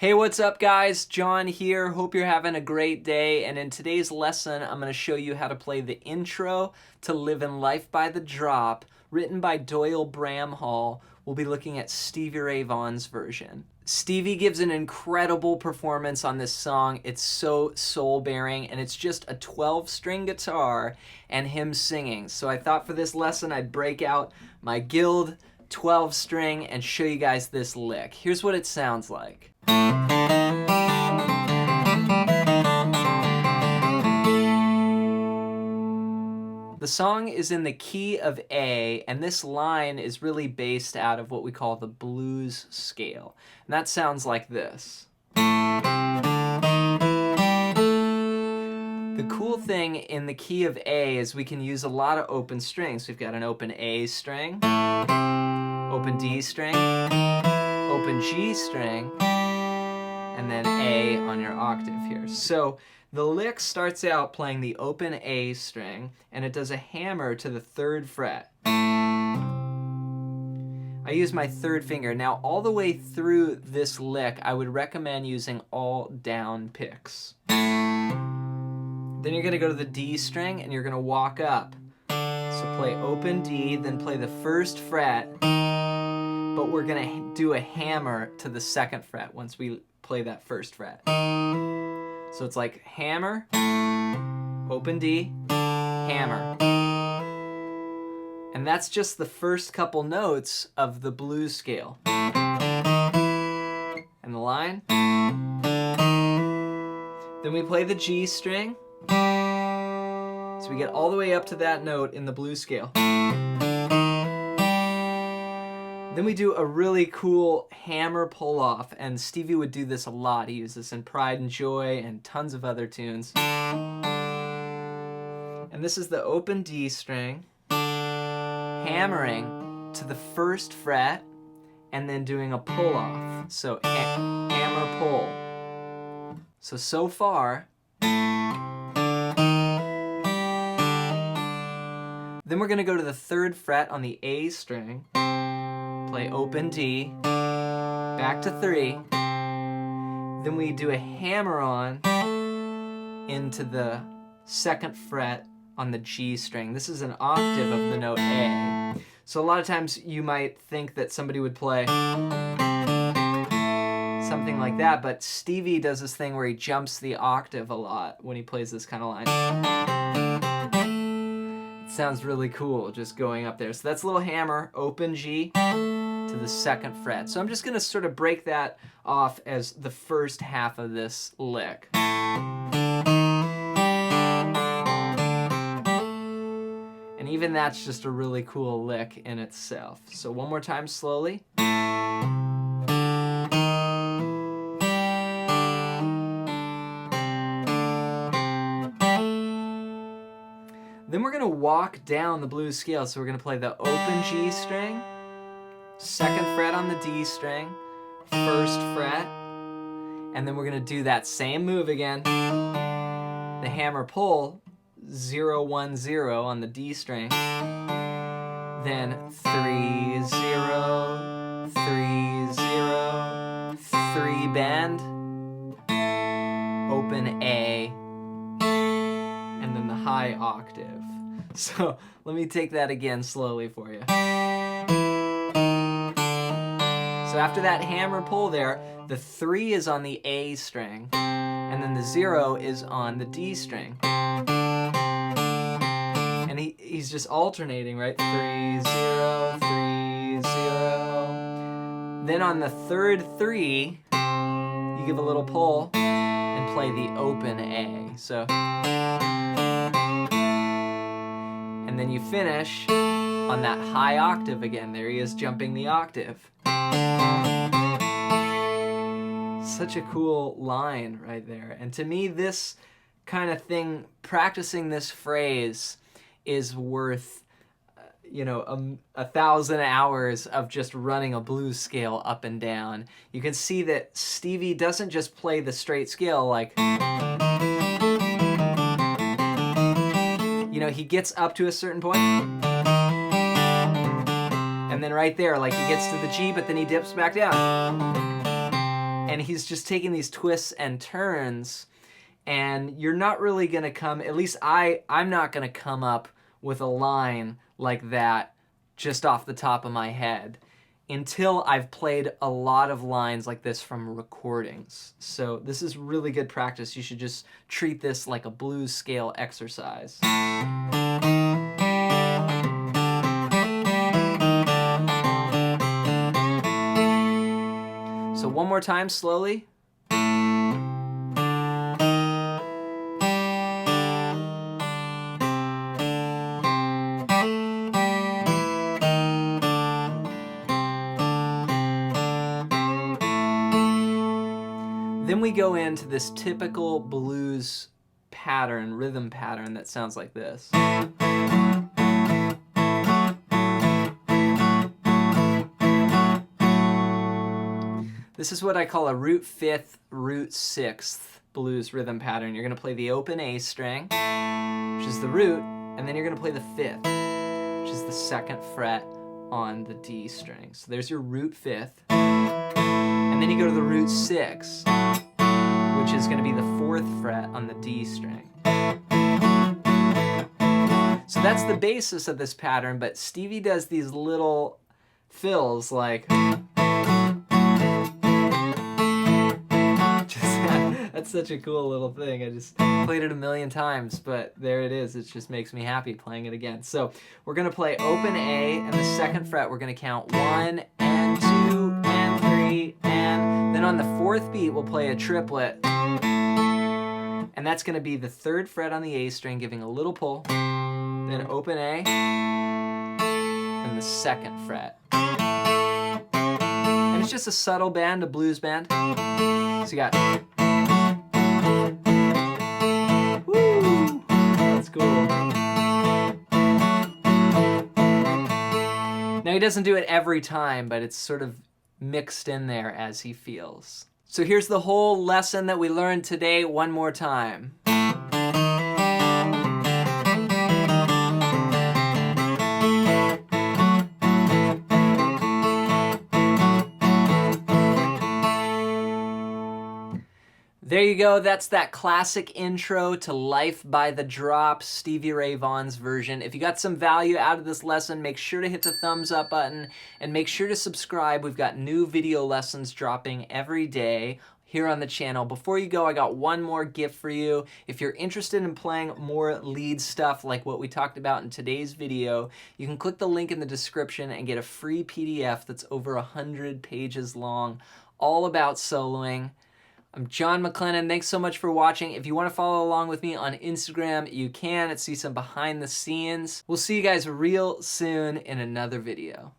Hey, what's up guys? John here. Hope you're having a great day. And in today's lesson, I'm going to show you how to play the intro to Livin' Life by the Drop, written by Doyle Bramhall. We'll be looking at Stevie Ray Vaughan's version. Stevie gives an incredible performance on this song. It's so soul-bearing, and it's just a 12-string guitar and him singing. So I thought for this lesson I'd break out my Guild 12-string and show you guys this lick. Here's what it sounds like. The song is in the key of A, and this line is really based out of what we call the blues scale. And that sounds like this. The cool thing in the key of A is we can use a lot of open strings. We've got an open A string, open D string, open G string, and then A on your octave here. So the lick starts out playing the open A string, and it does a hammer to the 3rd fret. I use my 3rd finger. Now, all the way through this lick, I would recommend using all down picks. Then you're going to go to the D string, and you're going to walk up. So play open D, then play the 1st fret, but we're going to do a hammer to the 2nd fret once we play that 1st fret. So it's like hammer, open D, hammer. And that's just the first couple notes of the blues scale. And the line. Then we play the G string. So we get all the way up to that note in the blues scale. Then we do a really cool hammer pull-off, and Stevie would do this a lot. He used this in Pride and Joy and tons of other tunes. And this is the open D string, hammering to the 1st fret, and then doing a pull-off. So hammer pull. So far. Then we're going to go to the 3rd fret on the A string. Play open D, back to 3, then we do a hammer on into the 2nd fret on the G string. This is an octave of the note A. So a lot of times you might think that somebody would play something like that, but Stevie does this thing where he jumps the octave a lot when he plays this kind of line. It sounds really cool just going up there. So that's a little hammer, open G to the 2nd fret. So I'm just going to sort of break that off as the first half of this lick. And even that's just a really cool lick in itself. So one more time slowly. Then we're going to walk down the blues scale. So we're going to play the open G string, 2nd fret on the D string, 1st fret, and then we're going to do that same move again. The hammer pull, 0, 1, 0 on the D string, then 3, 0, 3, 0, 3 bend, open A, and then the high octave. So let me take that again slowly for you. So after that hammer pull there, the 3 is on the A string, and then the 0 is on the D string. And he's just alternating, right? 3, 0, 3, 0. Then on the 3rd 3, you give a little pull and play the open A. So, and then you finish on that high octave again. There he is jumping the octave. Such a cool line right there. And to me, this kind of thing, practicing this phrase is worth, 1,000 hours of just running a blues scale up and down. You can see that Stevie doesn't just play the straight scale like, he gets up to a certain point, and then right there, like he gets to the G, but then he dips back down. and he's just taking these twists and turns, and you're not really going to come, at least I'm not going to come up with a line like that just off the top of my head until I've played a lot of lines like this from recordings. So this is really good practice. You should just treat this like a blues scale exercise. So one more time, slowly. Then we go into this typical blues pattern, rhythm pattern that sounds like this. This is what I call a root fifth, root sixth blues rhythm pattern. You're going to play the open A string, which is the root, and then you're going to play the fifth, which is the second fret on the D string. So there's your root fifth. And then you go to the root six, which is going to be the fourth fret on the D string. So that's the basis of this pattern, but Stevie does these little fills like... That's such a cool little thing. I just played it a million times, but there it is. It just makes me happy playing it again. So we're going to play open A, and the second fret we're going to count 1 and 2 and 3, and then on the fourth beat we'll play a triplet, and that's going to be the third fret on the A string giving a little pull, then open A, and the second fret. And it's just a subtle bend, a blues bend. So you got... Woo! That's cool. Now he doesn't do it every time, but it's sort of mixed in there as he feels. So here's the whole lesson that we learned today one more time. There you go, that's that classic intro to Life by the Drop, Stevie Ray Vaughan's version. If you got some value out of this lesson, make sure to hit the thumbs up button and make sure to subscribe. We've got new video lessons dropping every day here on the channel. Before you go, I got one more gift for you. If you're interested in playing more lead stuff like what we talked about in today's video, you can click the link in the description and get a free PDF that's over 100 pages long, all about soloing. I'm John MacLennan. Thanks so much for watching. If you want to follow along with me on Instagram, you can and see some behind the scenes. We'll see you guys real soon in another video.